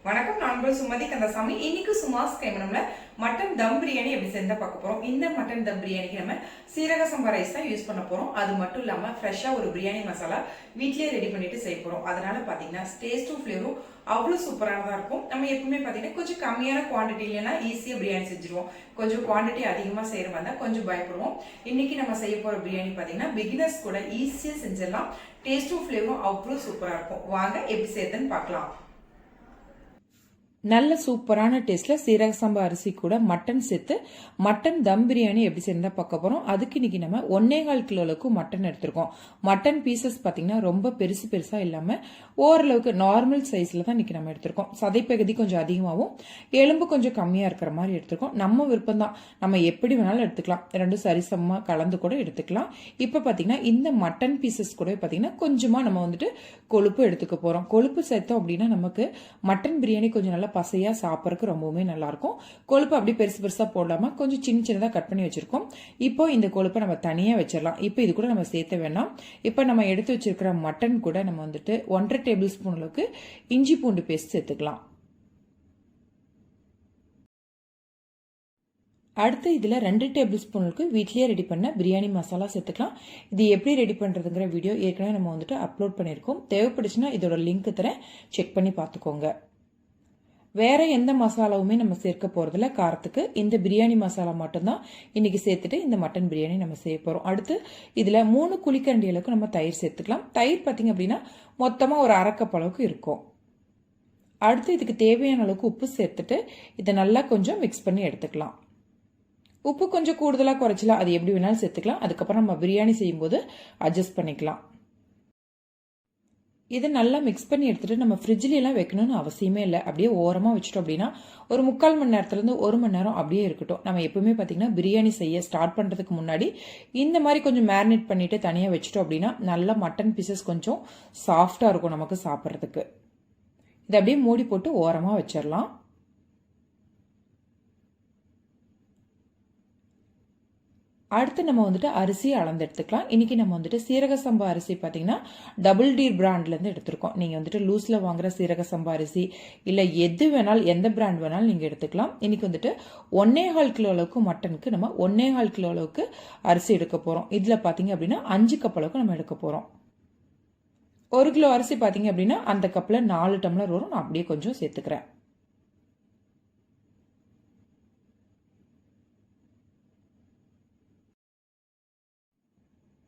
வணக்கம், நான் உங்கள் சுமதி கந்தசாமி. இன்னைக்கு சுமாஸ் கைமணம்ல மட்டன் தம் பிரியாணி எப்படி செஞ்சா பார்க்க போறோம். இந்த மட்டன் தம் பிரியாணிக்கு நம்ம சீரக சம்பா ரைஸ் தான் யூஸ் பண்ண போறோம். அது மட்டும் இல்லாம ஃப்ரெஷ்ஷா ஒரு பிரியாணி மசாலா வீட்லயே ரெடி பண்ணிட்டு செய்ய போறோம். அதனால பாத்தீங்கன்னா டேஸ்டும் ஃபிளேவரும் அவ்வளவு சூப்பரானதா இருக்கும். நம்ம எப்பவுமே பாத்தீங்கன்னா கொஞ்சம் கம்மியான குவான்டிட்டி இல்லைன்னா ஈஸியா பிரியாணி செஞ்சிருவோம். கொஞ்சம் குவான்டிட்டி அதிகமா செய்யற மாதிரி தான் கொஞ்சம் பயப்படுவோம். இன்னைக்கு நம்ம செய்ய போற பிரியாணி பாத்தீங்கன்னா பிகினர்ஸ் கூட ஈஸியா செஞ்சிடலாம். டேஸ்டும் ஃபிளேவரும் அவ்வளவு சூப்பரா இருக்கும். வாங்க எப்படி செய்யறதுன்னு பார்க்கலாம். நல்ல சூப்பரான டேஸ்ட்ல சீரக சம்பா அரிசி கூட மட்டன் சேர்த்து மட்டன் தம் பிரியாணி எப்படி செய்யறதா பார்க்க போறோம். அதுக்கு இன்னைக்கு நம்ம 1.25 கிலோவுக்கு மட்டன் எடுத்திருக்கோம். மட்டன் பீசஸ் பாத்தீங்கன்னா ரொம்ப பெருசா இல்லாம ஓரளவுக்கு நார்மல் சைஸ்ல தான் இன்னைக்கு நம்ம எடுத்திருக்கோம். சதைப்பகுதி கொஞ்சம் அதிகமாகவும் எலும்பு கொஞ்சம் கம்மியா இருக்கிற மாதிரி எடுத்திருக்கோம். நம்ம விருப்பம் தான், நம்ம எப்படி வேணாலும் எடுத்துக்கலாம். ரெண்டும் சரிசமமா கலந்து கூட எடுத்துக்கலாம். இப்ப பாத்தீங்கன்னா இந்த மட்டன் பீசஸ் கூட பாத்தீங்கன்னா கொஞ்சமா நம்ம வந்துட்டு கொழுப்பு எடுத்துக்க போறோம். கொழுப்பு சேர்த்தோம் அப்படின்னா நமக்கு மட்டன் பிரியாணி கொஞ்சம் நல்லா பசையா சாப்பிட்றதுக்கு ரொம்பவுமே நல்லா இருக்கும். கொழுப்பு அப்படி பெருசா போடாம கொஞ்சம் சின்னதா கட் பண்ணி வச்சிருக்கோம். இப்போ இந்த கொழுப்பை நம்ம தனியா வச்சிடலாம். இப்போ இது கூட நம்ம சேர்த்த வேணாம். இப்போ நம்ம எடுத்து வச்சிருக்கிற மட்டன் கூட நம்ம வந்துட்டு 1.5 டேபிள் ஸ்பூன் அளவுக்கு இஞ்சி பூண்டு பேஸ்ட் சேர்த்துக்கலாம். அடுத்து இதில் 2 டேபிள் ஸ்பூனுக்கு வீட்லேயே ரெடி பண்ண பிரியாணி மசாலா சேர்த்துக்கலாம். இது எப்படி ரெடி பண்ணுறதுங்கிற வீடியோ ஏற்கனவே நம்ம வந்துட்டு அப்லோட் பண்ணியிருக்கோம். தேவைப்படுச்சுன்னா இதோட லிங்க் தரேன், செக் பண்ணி பார்த்துக்கோங்க. வேற எந்த மசாலாவுமே நம்ம சேர்க்க போறதில்ல. காரத்துக்கு இந்த பிரியாணி மசாலா மட்டும்தான் இன்னைக்கு சேர்த்துட்டு இந்த மட்டன் பிரியாணி நம்ம செய்ய போறோம். அடுத்து இதுல 3 குழிக்கரண்டி அளவுக்கு நம்ம தயிர் சேர்த்துக்கலாம். தயிர் பார்த்தீங்க அப்படின்னா மொத்தமா ஒரு 1/2 கப் அளவுக்கு இருக்கும். அடுத்து இதுக்கு தேவையான அளவுக்கு உப்பு சேர்த்துட்டு இதை நல்லா கொஞ்சம் மிக்ஸ் பண்ணி எடுத்துக்கலாம். உப்பு கொஞ்சம் கூடுதலா குறைச்சலாம், அது எப்படி வேணாலும் சேர்த்துக்கலாம். அதுக்கப்புறம் நம்ம பிரியாணி செய்யும் போது அட்ஜஸ்ட் பண்ணிக்கலாம். இதை நல்லா மிக்ஸ் பண்ணி எடுத்துட்டு நம்ம ஃப்ரிட்ஜ்ல எல்லாம் வைக்கணும்னு அவசியமே இல்லை. அப்படியே ஓரமா வச்சுட்டோம் அப்படின்னா ஒரு 3/4 மணி நேரத்துல இருந்து 1 மணி நேரம் அப்படியே இருக்கட்டும். நம்ம எப்பவுமே பாத்தீங்கன்னா பிரியாணி செய்ய ஸ்டார்ட் பண்றதுக்கு முன்னாடி இந்த மாதிரி கொஞ்சம் மேரினேட் பண்ணிட்டு தனியா வச்சுட்டோம் அப்படின்னா நல்லா மட்டன் பீசஸ் கொஞ்சம் சாஃப்டா இருக்கும் நமக்கு சாப்பிட்றதுக்கு. இதை அப்படியே மூடி போட்டு ஓரமா வச்சிடலாம். அடுத்து நம்ம வந்துட்டு அரிசி அளந்து எடுத்துக்கலாம். இன்னைக்கு நம்ம வந்துட்டு சீரக சம்பா அரிசி பார்த்தீங்கன்னா டபுள் டி பிராண்ட்லேருந்து எடுத்திருக்கோம். நீங்கள் வந்துட்டு லூஸில் வாங்குற சீரக சம்பா அரிசி இல்லை எது வேணாலும் எந்த பிராண்ட் வேணாலும் நீங்கள் எடுத்துக்கலாம். இன்னைக்கு வந்துட்டு 1.25 கிலோ அளவுக்கு மட்டனுக்கு நம்ம 1.25 கிலோ அளவுக்கு அரிசி எடுக்க போகிறோம். இதில் பார்த்தீங்க அப்படின்னா 5 கப் அளவுக்கு நம்ம எடுக்க போகிறோம். 1 கிலோ அரிசி பார்த்தீங்க அப்படின்னா அந்த கப்பில் 4 டம்ளர் வரும். நான் அப்படியே கொஞ்சம் சேர்த்துக்கிறேன்.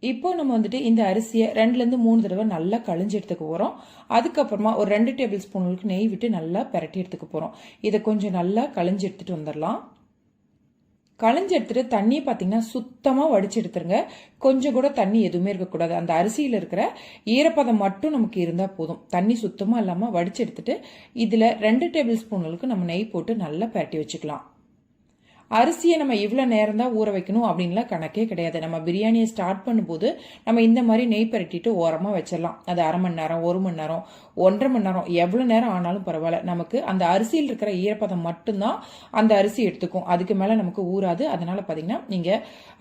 இப்போ நம்ம வந்துட்டு இந்த அரிசியை 2லேருந்து 3 தடவை நல்லா கழிஞ்சு எடுத்துக்க போறோம். அதுக்கப்புறமா ஒரு 2 டேபிள் ஸ்பூனுக்கு நெய் விட்டு நல்லா பெரட்டி எடுத்துக்க போறோம். இதை கொஞ்சம் நல்லா கழிஞ்சு எடுத்துட்டு வந்துடலாம். கழிஞ்சு எடுத்துட்டு தண்ணியை பார்த்தீங்கன்னா சுத்தமா வடிச்சு எடுத்துருங்க. கொஞ்சம் கூட தண்ணி எதுவுமே இருக்கக்கூடாது. அந்த அரிசியில இருக்கிற ஈரப்பதம் மட்டும் நமக்கு இருந்தா போதும். தண்ணி சுத்தமா இல்லாம வடிச்சு எடுத்துட்டு இதுல 2 டேபிள் ஸ்பூன் அளவுக்கு நம்ம நெய் போட்டு நல்லா பெரட்டி வச்சுக்கலாம். அரிசியை நம்ம இவ்வளவு நேரம் தான் ஊற வைக்கணும் அப்படின்லாம் கணக்கே கிடையாது. நம்ம பிரியாணியை ஸ்டார்ட் பண்ணும்போது நம்ம இந்த மாதிரி நெய் பரட்டிட்டு ஓரமா வச்சிடலாம். அது 1/2 மணி நேரம், 1 மணி நேரம், 1.5 மணி நேரம், எவ்வளவு நேரம் ஆனாலும் பரவாயில்ல. நமக்கு அந்த அரிசியில் இருக்கிற ஈரப்பதம் மட்டும்தான் அந்த அரிசி எடுத்துக்கும். அதுக்கு மேல நமக்கு ஊறாது. அதனால பாத்தீங்கன்னா நீங்க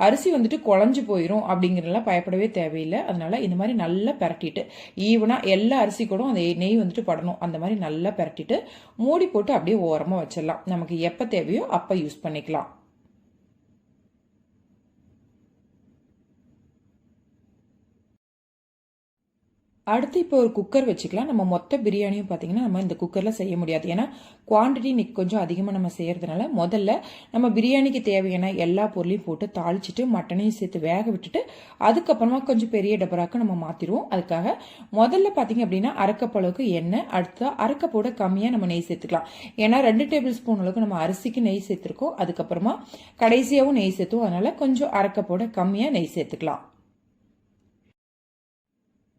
அரிசி வந்துட்டு குழஞ்சு போயிடும் அப்படிங்கிறதெல்லாம் பயப்படவே தேவையில்லை. அதனால இந்த மாதிரி நல்லா பரட்டிட்டு ஈவனா எல்லா அரிசி கூட அந்த நெய் வந்துட்டு படணும். அந்த மாதிரி நல்லா பரட்டிட்டு மூடி போட்டு அப்படியே ஓரமா வச்சிடலாம். நமக்கு எப்ப தேவையோ அப்ப யூஸ் பண்ணிக்கலாம். அடுத்து இப்போ ஒரு குக்கர் வச்சுக்கலாம். நம்ம மொத்த பிரியாணியும் பார்த்தீங்கன்னா நம்ம இந்த குக்கரில் செய்ய முடியாது. ஏன்னா குவான்டிட்டி இன்னைக்கு கொஞ்சம் அதிகமாக நம்ம செய்யறதுனால முதல்ல நம்ம பிரியாணிக்கு தேவையான எல்லா பொருளையும் போட்டு தாளிச்சிட்டு மட்டனையும் சேர்த்து வேக விட்டுட்டு அதுக்கப்புறமா கொஞ்சம் பெரிய டபராக்கு நம்ம மாற்றிடுவோம். அதுக்காக முதல்ல பார்த்தீங்க அப்படின்னா 1/2 கப் அளவுக்கு எண்ணெய், அடுத்து 1/2 கப்போட கம்மியாக நம்ம நெய் சேர்த்துக்கலாம். ஏன்னா 2 டேபிள் ஸ்பூன் அளவுக்கு நம்ம அரிசிக்கு நெய் சேர்த்துருக்கோம். அதுக்கப்புறமா கடைசியாகவும் நெய் சேர்த்துவோம். அதனால கொஞ்சம் 1/2 கப்போட கம்மியாக நெய் சேர்த்துக்கலாம்.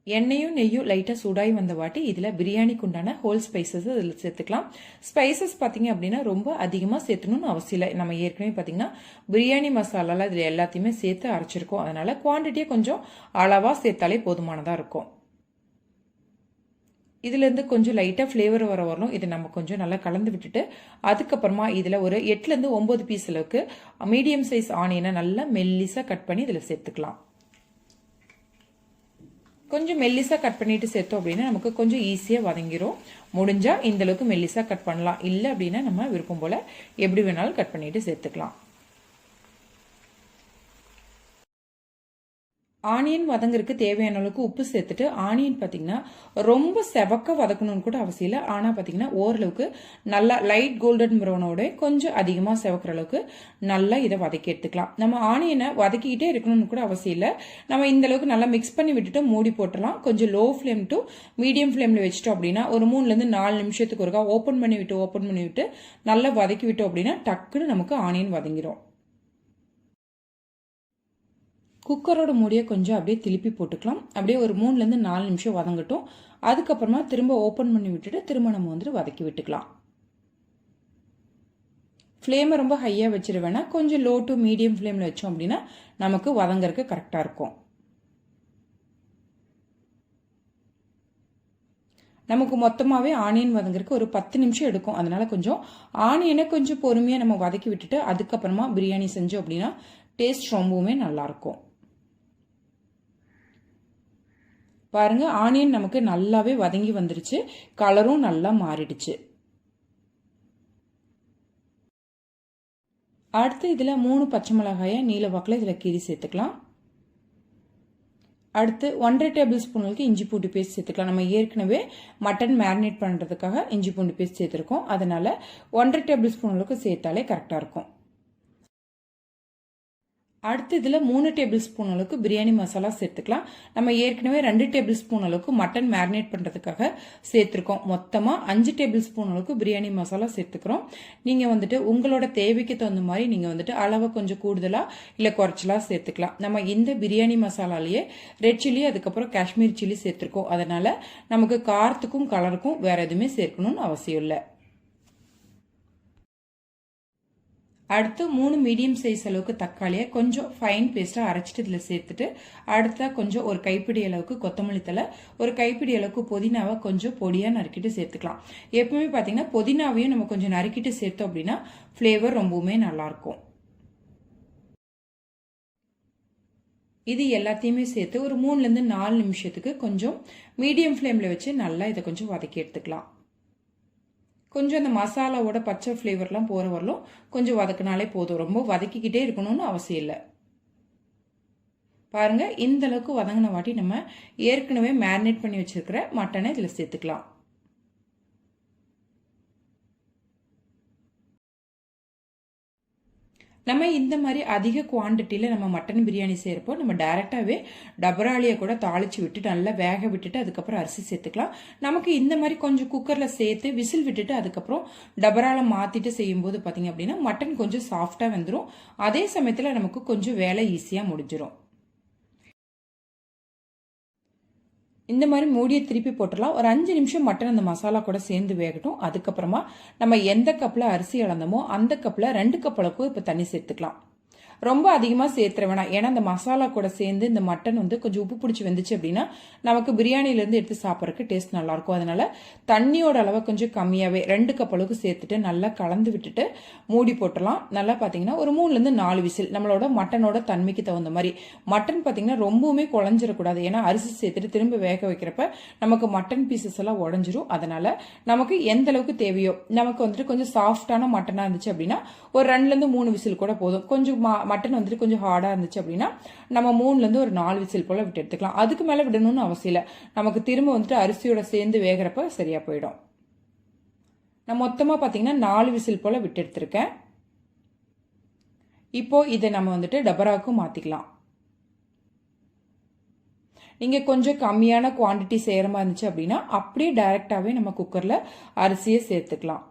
எண்ணெயும் நெய்யும் லைட்டாக சூடாகி வந்த வாட்டி இதில் பிரியாணிக்கு உண்டான ஹோல் ஸ்பைசஸ் இதில் சேர்த்துக்கலாம். ஸ்பைசஸ் பார்த்தீங்க அப்படின்னா ரொம்ப அதிகமாக சேர்த்தணும்னு அவசியம் இல்லை. நம்ம ஏற்கனவே பார்த்தீங்கன்னா பிரியாணி மசாலாலாம் இதில் எல்லாத்தையுமே சேர்த்து அரைச்சிருக்கோம். அதனால குவான்டிட்டியை கொஞ்சம் அளவாக சேர்த்தாலே போதுமானதாக இருக்கும். இதுலேருந்து கொஞ்சம் லைட்டாக ஃப்ளேவர் வரணும். இதை நம்ம கொஞ்சம் நல்லா கலந்து விட்டுட்டு அதுக்கப்புறமா இதில் ஒரு 8லேருந்து 9 பீஸ் அளவுக்கு மீடியம் சைஸ் ஆனியனை நல்லா மெல்லிஸாக கட் பண்ணி இதில் சேர்த்துக்கலாம். கொஞ்சம் மெல்லிசாக கட் பண்ணிட்டு சேர்த்தோம் அப்படின்னா நமக்கு கொஞ்சம் ஈஸியாக வதங்கிரும். முடிஞ்சால் இந்தளவுக்கு மெல்லிசாக கட் பண்ணலாம். இல்லை அப்படின்னா நம்ம விருப்பம் போல் எப்படி வேணாலும் கட் பண்ணிட்டு சேர்த்துக்கலாம். ஆனியன் வதங்குறதுக்கு தேவையான அளவுக்கு உப்பு சேர்த்துட்டு, ஆனியன் பார்த்தீங்கன்னா ரொம்ப செவக்க வதக்கணும்னு கூட அவசியம் இல்லை. ஆனால் பார்த்தீங்கன்னா ஓரளவுக்கு நல்லா லைட் கோல்டன் ப்ரௌனோட கொஞ்சம் அதிகமாக செவக்கிற அளவுக்கு நல்லா இதை வதக்கி எடுத்துக்கலாம். நம்ம ஆனியனை வதக்கிக்கிட்டே இருக்கணும்னு கூட அவசியம் இல்லை. நம்ம இந்த அளவுக்கு நல்லா மிக்ஸ் பண்ணி விட்டுட்டு மூடி போட்டுடலாம். கொஞ்சம் லோ ஃப்ளேம் டு மீடியம் ஃப்ளேமில் வச்சுட்டோம் அப்படின்னா ஒரு 3லேருந்து 4 நிமிஷத்துக்கு ஒருக்கா ஓப்பன் பண்ணி விட்டு நல்லா வதக்கி விட்டோம் அப்படின்னா டக்குன்னு நமக்கு ஆனியன் வதங்கிடும். குக்கரோட மூடியை கொஞ்சம் அப்படியே திருப்பி போட்டுக்கலாம். அப்படியே ஒரு 3லேருந்து 4 நிமிஷம் வதங்கட்டும். அதுக்கப்புறமா திரும்ப ஓப்பன் பண்ணி விட்டுட்டு திரும்ப நம்ம வந்து வதக்கி விட்டுக்கலாம். ஃப்ளேமை ரொம்ப ஹையாக வச்சிட வேணாம். கொஞ்சம் லோ டு மீடியம் ஃப்ளேமில் வச்சோம் அப்படின்னா நமக்கு வதங்கறதுக்கு கரெக்டாக இருக்கும். நமக்கு மொத்தமாகவே ஆனியன் வதங்கறதுக்கு ஒரு 10 நிமிஷம் எடுக்கும். அதனால கொஞ்சம் ஆனியனை கொஞ்சம் பொறுமையாக நம்ம வதக்கி விட்டுட்டு அதுக்கப்புறமா பிரியாணி செஞ்சோம் அப்படின்னா டேஸ்ட் ரொம்பவுமே நல்லாயிருக்கும். பாருங்க, ஆனியன் நமக்கு நல்லாவே வதங்கி வந்துருச்சு. கலரும் நல்லா மாறிடுச்சு. அடுத்து இதில் 3 பச்சை மிளகாயை நீல வாக்கில் இதில் கீரி சேர்த்துக்கலாம். அடுத்து 1.5 டேபிள் ஸ்பூன் அளவுக்கு இஞ்சி பூண்டு பேஸ்ட் சேர்த்துக்கலாம். நம்ம ஏற்கனவே மட்டன் மேரினேட் பண்ணுறதுக்காக இஞ்சி பூண்டு பேஸ்ட் சேர்த்துருக்கோம். அதனால 1.5 டேபிள் ஸ்பூன் அளவுக்கு சேர்த்தாலே கரெக்டாக இருக்கும். அடுத்து இதில் 3 டேபிள் ஸ்பூன் அளவுக்கு பிரியாணி மசாலா சேர்த்துக்கலாம். நம்ம ஏற்கனவே 2 டேபிள் ஸ்பூன் அளவுக்கு மட்டன் மேரினேட் பண்ணுறதுக்காக சேர்த்துருக்கோம். மொத்தமாக 5 டேபிள் ஸ்பூன் அளவுக்கு பிரியாணி மசாலா சேர்த்துக்கிறோம். நீங்கள் வந்துட்டு உங்களோட தேவைக்கு தகுந்த மாதிரி நீங்கள் வந்துட்டு அளவை கொஞ்சம் கூடுதலாக இல்லை குறைச்சலாக சேர்த்துக்கலாம். நம்ம இந்த பிரியாணி மசாலாலேயே ரெட் சில்லி அதுக்கப்புறம் காஷ்மீர் சில்லி சேர்த்துருக்கோம். அதனால் நமக்கு காரத்துக்கும் கலருக்கும் வேறு எதுவுமே சேர்க்கணும்னு அவசியம் இல்லை. அடுத்து 3 மீடியம் சைஸ் அளவுக்கு தக்காளியை கொஞ்சம் ஃபைன் பேஸ்ட்டாக அரைச்சிட்டு இதில் சேர்த்துட்டு அடுத்தா கொஞ்சம் ஒரு கைப்பிடி அளவுக்கு கொத்தமல்லி தழை, ஒரு கைப்பிடி அளவுக்கு புதினாவை கொஞ்சம் பொடியாக நறுக்கிட்டு சேர்த்துக்கலாம். எப்பவுமே பார்த்தீங்கன்னா புதினாவையும் நம்ம கொஞ்சம் நறுக்கிட்டு சேர்த்தோம் அப்படின்னா ஃப்ளேவர் ரொம்பவுமே நல்லாயிருக்கும். இது எல்லாத்தையுமே சேர்த்து ஒரு 3லேருந்து 4 நிமிஷத்துக்கு கொஞ்சம் மீடியம் ஃப்ளேமில் வச்சு நல்லா இதை கொஞ்சம் வதக்கி எடுத்துக்கலாம். கொஞ்சம் அந்த மசாலாவோட பச்சை ஃப்ளேவர்லாம் போகிற வரலும் கொஞ்சம் வதக்கினாலே போதும். ரொம்ப வதக்கிக்கிட்டே இருக்கணும்னு அவசியம் இல்லை. பாருங்க, இந்த அளவுக்கு வதங்கின வாட்டி நம்ம ஏற்கனவே மேரினேட் பண்ணி வச்சிருக்கிற மட்டனை இதில் சேர்த்துக்கலாம். நம்ம இந்த மாதிரி அதிக குவான்டிட்டியில் நம்ம மட்டன் பிரியாணி செய்கிறப்போ நம்ம டைரெக்டாகவே டபராலியை கூட தாளித்து விட்டுட்டு நல்லா வேக விட்டுட்டு அதுக்கப்புறம் அரிசி சேர்த்துக்கலாம். நமக்கு இந்த மாதிரி கொஞ்சம் குக்கரில் சேர்த்து விசில் விட்டுட்டு அதுக்கப்புறம் டபரால மாற்றிட்டு செய்யும்போது பார்த்தீங்க அப்படின்னா மட்டன் கொஞ்சம் சாஃப்டாக வந்துடும். அதே சமயத்தில் நமக்கு கொஞ்சம் வேலை ஈஸியாக முடிஞ்சிடும். இந்த மாதிரி மூடியை திருப்பி போட்டுடலாம். ஒரு 5 நிமிஷம் மட்டன் அந்த மசாலா கூட சேர்ந்து வேகட்டும். அதுக்கப்புறமா நம்ம எந்த கப்பில் அரிசி அளந்தோமோ அந்த கப்பில் 2 கப் அளவுக்கு இப்போ தண்ணி சேர்த்துக்கலாம். ரொம்ப அதிகமாக சேர்த்துற வேணாம். ஏன்னா அந்த மசாலா கூட சேர்ந்து இந்த மட்டன் வந்து கொஞ்சம் உப்பு பிடிச்சி வந்துச்சு அப்படின்னா நமக்கு பிரியாணிலேருந்து எடுத்து சாப்பிட்றதுக்கு டேஸ்ட் நல்லாயிருக்கும். அதனால தண்ணியோட அளவை கொஞ்சம் கம்மியாகவே 2 கப் அளவுக்கு சேர்த்துட்டு நல்லா கலந்து விட்டுட்டு மூடி போட்டுடலாம். நல்லா பார்த்தீங்கன்னா ஒரு 3லேருந்து 4 விசில் நம்மளோட மட்டனோட தன்மைக்கு தகுந்த மாதிரி. மட்டன் பார்த்தீங்கன்னா ரொம்பவுமே குழஞ்சிடக்கூடாது. ஏன்னா அரிசி சேர்த்துட்டு திரும்ப வேக வைக்கிறப்ப நமக்கு மட்டன் பீசஸ் எல்லாம் உடஞ்சிரும். அதனால நமக்கு எந்த அளவுக்கு தேவையோ நமக்கு வந்துட்டு கொஞ்சம் சாஃப்டான மட்டனாக இருந்துச்சு அப்படின்னா ஒரு 2லேருந்து 3 விசில் கூட போதும். கொஞ்சம் மட்டன் வந்துட்டு கொஞ்சம் ஹார்டாக இருந்துச்சு அப்படின்னா நம்ம 3லேருந்து ஒரு 4 விசில் போல் விட்டு எடுத்துக்கலாம். அதுக்கு மேலே விடணும்னு அவசியம் இல்லை. நமக்கு திரும்ப வந்துட்டு அரிசியோட சேர்ந்து வேகிறப்ப சரியாக போயிடும். நான் மொத்தமாக பார்த்தீங்கன்னா 4 விசில் போல் விட்டு எடுத்திருக்கேன். இப்போ இதை நம்ம வந்துட்டு டபராவுக்கும் மாற்றிக்கலாம். நீங்கள் கொஞ்சம் கம்மியான குவான்டிட்டி செய்கிற மாதிரி இருந்துச்சு அப்படின்னா அப்படியே டைரெக்டாகவே நம்ம குக்கரில் அரிசியை சேர்த்துக்கலாம்.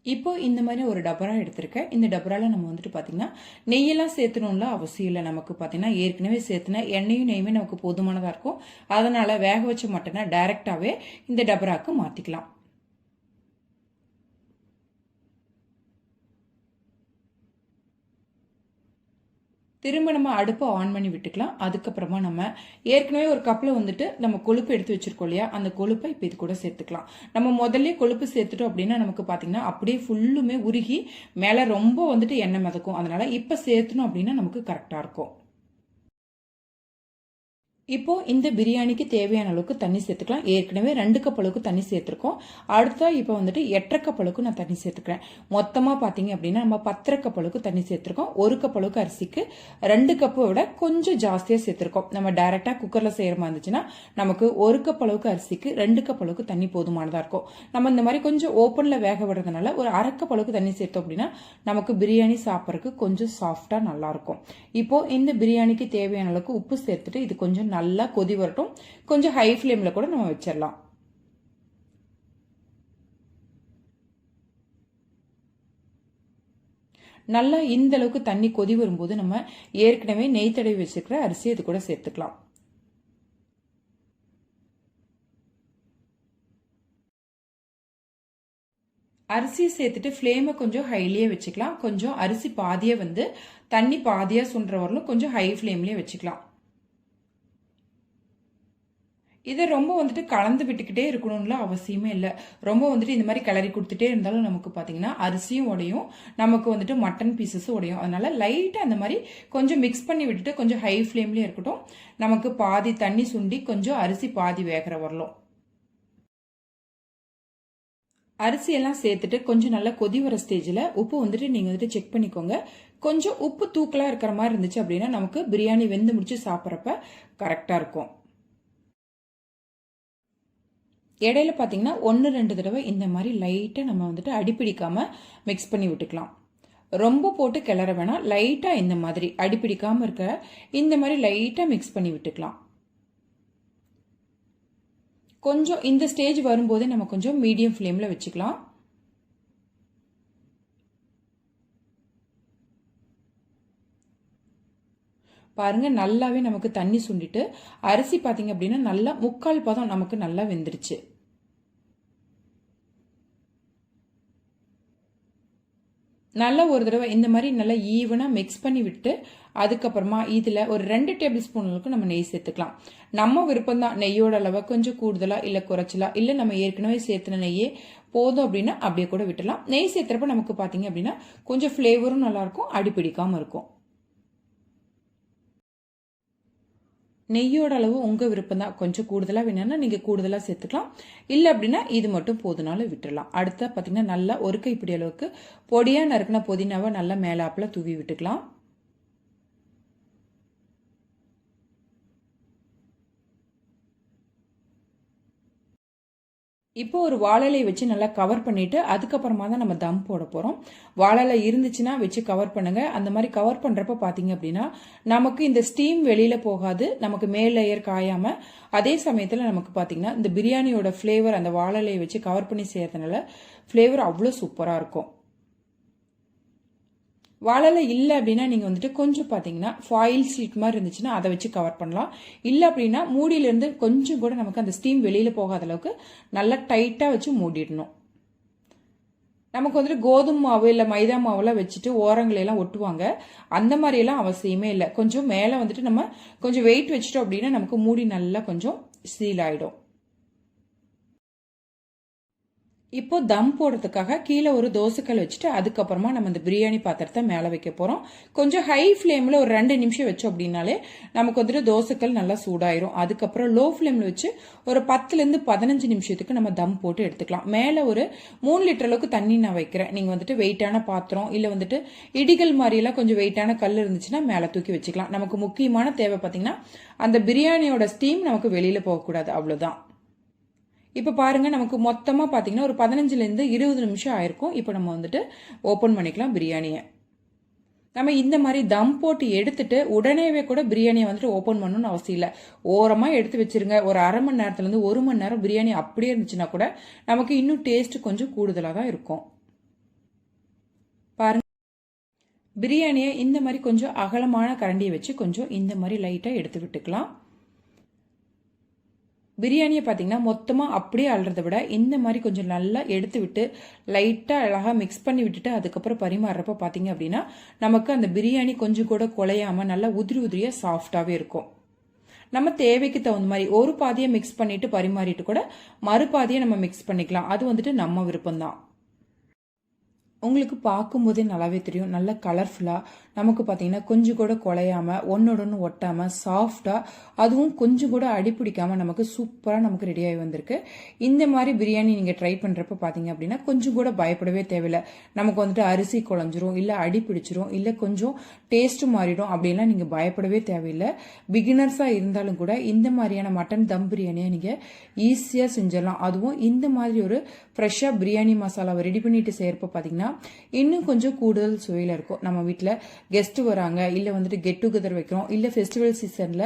இப்போ இந்த மாதிரி ஒரு டபரா எடுத்திருக்கேன். இந்த டபரால நம்ம வந்துட்டு பார்த்தீங்கன்னா நெய்யெல்லாம் சேர்த்தணும்ல அவசியம் இல்லை. நமக்கு பார்த்தீங்கன்னா ஏற்கனவே சேர்த்துனா எண்ணெயும் நெய்யுமே நமக்கு போதுமானதாக இருக்கும். அதனால வேக வச்ச மட்டனை டைரெக்டாகவே இந்த டபராக்கு மாற்றிக்கலாம். திரும்ப நம்ம அடுப்பை ஆன் பண்ணி விட்டுக்கலாம். அதுக்கப்புறமா நம்ம ஏற்கனவே ஒரு கப்பில் வந்துட்டு நம்ம கொழுப்பு எடுத்து வச்சிருக்கோம் இல்லையா, அந்த கொழுப்பை இப்போ இது கூட சேர்த்துக்கலாம். நம்ம முதல்ல கொழுப்பு சேர்த்துட்டோம் அப்படின்னா நமக்கு பார்த்தீங்கன்னா அப்படியே ஃபுல்லுமே உருகி மேலே ரொம்ப வந்துட்டு எண்ணெய் மிதக்கும். அதனால இப்போ சேர்த்தணும் அப்படின்னா நமக்கு கரெக்டாக இருக்கும். இப்போ இந்த பிரியாணிக்கு தேவையான அளவுக்கு தண்ணி சேர்த்துக்கலாம். ஏற்கனவே 2 கப் அளவுக்கு தண்ணி சேர்த்துருக்கோம். அடுத்தா இப்போ வந்துட்டு 8.5 கப் அளவுக்கு நான் தண்ணி சேர்த்துக்கிறேன். மொத்தமாக பார்த்தீங்க அப்படின்னா நம்ம 10.5 கப் அளவுக்கு தண்ணி சேர்த்துருக்கோம். 1 கப் அளவுக்கு அரிசிக்கு 2 கப்பை விட கொஞ்சம் ஜாஸ்தியாக சேர்த்துருக்கோம். நம்ம டைரெக்டாக குக்கரில் செய்கிற மாதிரி இருந்துச்சுன்னா நமக்கு 1 கப் அளவுக்கு அரிசிக்கு 2 கப் அளவுக்கு தண்ணி போதுமானதாக இருக்கும். நம்ம இந்த மாதிரி கொஞ்சம் ஓப்பனில் வேக விடுறதுனால ஒரு 1/2 கப் அளவுக்கு தண்ணி சேர்த்தோம் அப்படின்னா நமக்கு பிரியாணி சாப்பிட்றதுக்கு கொஞ்சம் சாஃப்டாக நல்லாயிருக்கும். இப்போ இந்த பிரியாணிக்கு தேவையான அளவுக்கு உப்பு சேர்த்துட்டு இது கொஞ்சம் நல்லா கொதி வரட்டும். கொஞ்சம் ஹை ஃப்ளேம்ல கூட நம்ம வச்சிடலாம். நல்லா இந்த அளவுக்கு தண்ணி கொதி வரும்போது நம்ம ஏற்கனவே நெய் தடவி வச்சிருக்கிற அரிசி இது கூட சேர்த்துக்கலாம். அரிசியை சேர்த்துட்டு ஃப்ளேமை கொஞ்சம் ஹைலியே வச்சுக்கலாம். கொஞ்சம் அரிசி பாதியே வந்து தண்ணி பாதியா சுண்டுற வரலும் கொஞ்சம் ஹை ஃப்ளேம்லயே வச்சுக்கலாம். இதை ரொம்ப வந்துட்டு கலந்து விட்டுக்கிட்டே இருக்கணும்ல அவசியமே இல்லை. ரொம்ப வந்துட்டு இந்த மாதிரி கிளறி கொடுத்துட்டே இருந்தாலும் நமக்கு பார்த்தீங்கன்னா அரிசியும் உடையும், நமக்கு வந்துட்டு மட்டன் பீசஸும் உடையும். அதனால லைட்டாக அந்த மாதிரி கொஞ்சம் மிக்ஸ் பண்ணி விட்டுட்டு கொஞ்சம் ஹை ஃப்ளேம்லேயே இருக்கட்டும். நமக்கு பாதி தண்ணி சுண்டி கொஞ்சம் அரிசி பாதி வேகிற வரலும். அரிசியெல்லாம் சேர்த்துட்டு கொஞ்சம் நல்லா கொதி வர ஸ்டேஜில் உப்பு வந்துட்டு நீங்கள் வந்துட்டு செக் பண்ணிக்கோங்க. கொஞ்சம் உப்பு தூக்கலாக இருக்கிற மாதிரி இருந்துச்சு அப்படின்னா நமக்கு பிரியாணி வெந்து முடிச்சு சாப்பிட்றப்ப கரெக்டாக இருக்கும். இடையில பார்த்தீங்கன்னா 1-2 தடவை இந்த மாதிரி லைட்டாக நம்ம வந்துட்டு அடிப்பிடிக்காம மிக்ஸ் பண்ணி விட்டுக்கலாம். ரொம்ப போட்டு கிளற வேணாம். லைட்டாக இந்த மாதிரி அடிப்பிடிக்காமல் இருக்க இந்த மாதிரி லைட்டாக மிக்ஸ் பண்ணி விட்டுக்கலாம். கொஞ்சம் இந்த ஸ்டேஜ் வரும்போதே நம்ம கொஞ்சம் மீடியம் ஃப்ளேமில் வச்சுக்கலாம். பாருங்க நல்லாவே நமக்கு தண்ணி சுண்டிட்டு அரிசி பார்த்தீங்க அப்படின்னா நல்லா 3/4 பதம் நமக்கு நல்லா வெந்துருச்சு. நல்லா ஒரு தடவை இந்த மாதிரி நல்லா ஈவனாக மிக்ஸ் பண்ணி விட்டு அதுக்கப்புறமா இதில் ஒரு 2 டேபிள் ஸ்பூன் அளவுக்கு நம்ம நெய் சேர்த்துக்கலாம். நம்ம விருப்பம் தான் நெய்யோட அளவை கொஞ்சம் கூடுதலாக இல்லை குறைச்சலாம், இல்லை நம்ம ஏற்கனவே சேர்த்துன நெய்யே போதும் அப்படின்னா அப்படியே கூட விட்டுலாம். நெய் சேர்த்துறப்ப நமக்கு பார்த்தீங்க அப்படின்னா கொஞ்சம் ஃப்ளேவரும் நல்லாயிருக்கும், அடிப்பிடிக்காமல் இருக்கும். நெய்யோட அளவு உங்கள் விருப்பம் தான். கொஞ்சம் கூடுதலாக வேணும்னா நீங்கள் கூடுதலாக சேர்த்துக்கலாம், இல்லை அப்படின்னா இது மட்டும் போதுனாலும் விட்டுடலாம். அடுத்த பார்த்தீங்கன்னா நல்லா ஒரு கைப்பிடி அளவுக்கு பொடியாக நறுக்கின புதினாவை நல்லா மேலாப்பில் தூவி விட்டுக்கலாம். இப்போ ஒரு வாழலை வச்சு நல்லா கவர் பண்ணிட்டு அதுக்கப்புறமா தான் நம்ம தம் போட போகிறோம். வாழலை இருந்துச்சுன்னா வச்சு கவர் பண்ணுங்க. அந்த மாதிரி கவர் பண்ணுறப்ப பார்த்தீங்க அப்படின்னா நமக்கு இந்த ஸ்டீம் வெளியில் போகாது, நமக்கு மேல் லேயர் காயாமல். அதே சமயத்தில் நமக்கு பார்த்தீங்கன்னா இந்த பிரியாணியோட ஃப்ளேவர் அந்த வாழலையை வச்சு கவர் பண்ணி செய்யறதுனால ஃப்ளேவர் அவ்வளோ சூப்பராக இருக்கும். வாழலை இல்லை அப்படின்னா நீங்கள் வந்துட்டு கொஞ்சம் பார்த்தீங்கன்னா ஃபாயில் ஷீட் மாதிரி இருந்துச்சுன்னா அதை வச்சு கவர் பண்ணலாம். இல்லை அப்படின்னா மூடியிலேருந்து கொஞ்சம் கூட நமக்கு அந்த ஸ்டீம் வெளியில் போகாத அளவுக்கு நல்லா டைட்டாக வச்சு மூடிடணும். நமக்கு வந்துட்டு கோதுமை மாவு இல்லை மைதா மாவுலாம் வச்சுட்டு ஓரங்களெல்லாம் ஒட்டுவாங்க, அந்த மாதிரியெல்லாம் அவசியமே இல்லை. கொஞ்சம் மேலே வந்துட்டு நம்ம கொஞ்சம் வெயிட் வச்சுட்டோம் அப்படின்னா நமக்கு மூடி நல்லா கொஞ்சம் சீல் ஆகிடும். இப்போ தம் போடுறதுக்காக கீழே ஒரு தோசைக்கல் வச்சுட்டு அதுக்கப்புறமா நம்ம இந்த பிரியாணி பாத்திரத்தை மேலே வைக்க போகிறோம். கொஞ்சம் ஹை ஃப்ளேமில் ஒரு 2 நிமிஷம் வச்சோம் அப்படின்னாலே நமக்கு வந்துட்டு தோசைக்கல் நல்லா சூடாயிரும். அதுக்கப்புறம் லோ ஃப்ளேமில் வச்சு ஒரு 10லேருந்து 15 நிமிஷத்துக்கு நம்ம தம் போட்டு எடுத்துக்கலாம். மேலே ஒரு 3 லிட்டர் அளவுக்கு தண்ணி நான் வைக்கிறேன். நீங்கள் வந்துட்டு வெயிட்டான பாத்திரம் இல்லை வந்துட்டு இடிகள் மாதிரியெல்லாம் கொஞ்சம் வெயிட்டான கல் இருந்துச்சுன்னா மேலே தூக்கி வச்சுக்கலாம். நமக்கு முக்கியமான தேவை பார்த்தீங்கன்னா அந்த பிரியாணியோட ஸ்டீம் நமக்கு வெளியில் போகக்கூடாது, அவ்வளோதான். இப்போ பாருங்க நமக்கு மொத்தமாக பார்த்தீங்கன்னா ஒரு 15லேருந்து 20 நிமிஷம் ஆயிருக்கும். இப்போ நம்ம வந்துட்டு ஓப்பன் பண்ணிக்கலாம் பிரியாணியை. நம்ம இந்த மாதிரி தம் போட்டு எடுத்துட்டு உடனேவே கூட பிரியாணியை வந்துட்டு ஓப்பன் பண்ணணும்னு அவசியம் இல்லை. ஓரமாக எடுத்து வச்சிருங்க. ஒரு அரை மணி நேரத்துலேருந்து 1 மணி நேரம் பிரியாணி அப்படியே இருந்துச்சுன்னா கூட நமக்கு இன்னும் டேஸ்ட் கொஞ்சம் கூடுதலாக தான் இருக்கும். பாருங்க பிரியாணியை இந்த மாதிரி கொஞ்சம் அகலமான கரண்டியை வச்சு கொஞ்சம் இந்த மாதிரி லைட்டாக எடுத்து விட்டுக்கலாம். பிரியாணியை பார்த்தீங்கன்னா மொத்தமாக அப்படியே அள்ளுறதை விட இந்த மாதிரி கொஞ்சம் நல்லா எடுத்து விட்டு லைட்டாக அழகாக மிக்ஸ் பண்ணி விட்டுட்டு அதுக்கப்புறம் பரிமாறுறப்ப பார்த்தீங்க அப்படின்னா நமக்கு அந்த பிரியாணி கொஞ்சம் கூட குலையாமல் நல்லா உதிரி உதிரியாக சாஃப்டாகவே இருக்கும். நம்ம தேவைக்கு தகுந்த மாதிரி ஒரு பாதியை மிக்ஸ் பண்ணிட்டு பரிமாறிட்டு கூட மறுபாதியை நம்ம மிக்ஸ் பண்ணிக்கலாம். அது வந்துட்டு நம்ம விருப்பம்தான். உங்களுக்கு பார்க்கும்போதே நல்லாவே தெரியும், நல்ல கலர்ஃபுல்லாக நமக்கு பார்த்தீங்கன்னா கொஞ்சம் கூட குலையாமல் ஒன்னோட ஒன்று ஒட்டாமல் சாஃப்டாக அதுவும் கொஞ்சம் கூட அடி பிடிக்காமல் நமக்கு சூப்பராக நமக்கு ரெடியாகி வந்திருக்கு. இந்த மாதிரி பிரியாணி நீங்கள் ட்ரை பண்ணுறப்ப பார்த்தீங்க அப்படின்னா கொஞ்சம் கூட பயப்படவே தேவையில்லை. நமக்கு வந்துட்டு அரிசி குழஞ்சிரும், இல்லை அடி பிடிச்சிரும், இல்லை கொஞ்சம் டேஸ்ட்டு மாறிடும் அப்படின்லாம் நீங்கள் பயப்படவே தேவையில்லை. பிகினர்ஸாக இருந்தாலும் கூட இந்த மாதிரியான மட்டன் தம் பிரியாணியை நீங்கள் ஈஸியாக செஞ்சிடலாம். அதுவும் இந்த மாதிரி ஒரு ஃப்ரெஷ்ஷாக பிரியாணி மசாலாவை ரெடி பண்ணிட்டு செய்கிறப்ப பார்த்தீங்கன்னா இன்னும் கொஞ்சம் கூடுதல் சுவையில் இருக்கும். நம்ம வீட்டில் கெஸ்ட் வராங்க, இல்லை வந்துட்டு கெட் டுகெதர் வைக்கிறோம், இல்லை ஃபெஸ்டிவல் சீசனில்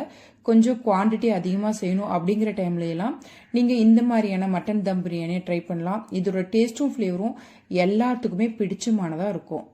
கொஞ்சம் குவான்டிட்டி அதிகமாக செய்யணும் அப்படிங்கிற டைம்ல எல்லாம் நீங்கள் இந்த மாதிரியான மட்டன் தம் பிரியாணியை ட்ரை பண்ணலாம். இதோட டேஸ்ட்டும் ஃப்ளேவரும் எல்லாத்துக்குமே பிடிச்சமானதாக இருக்கும்.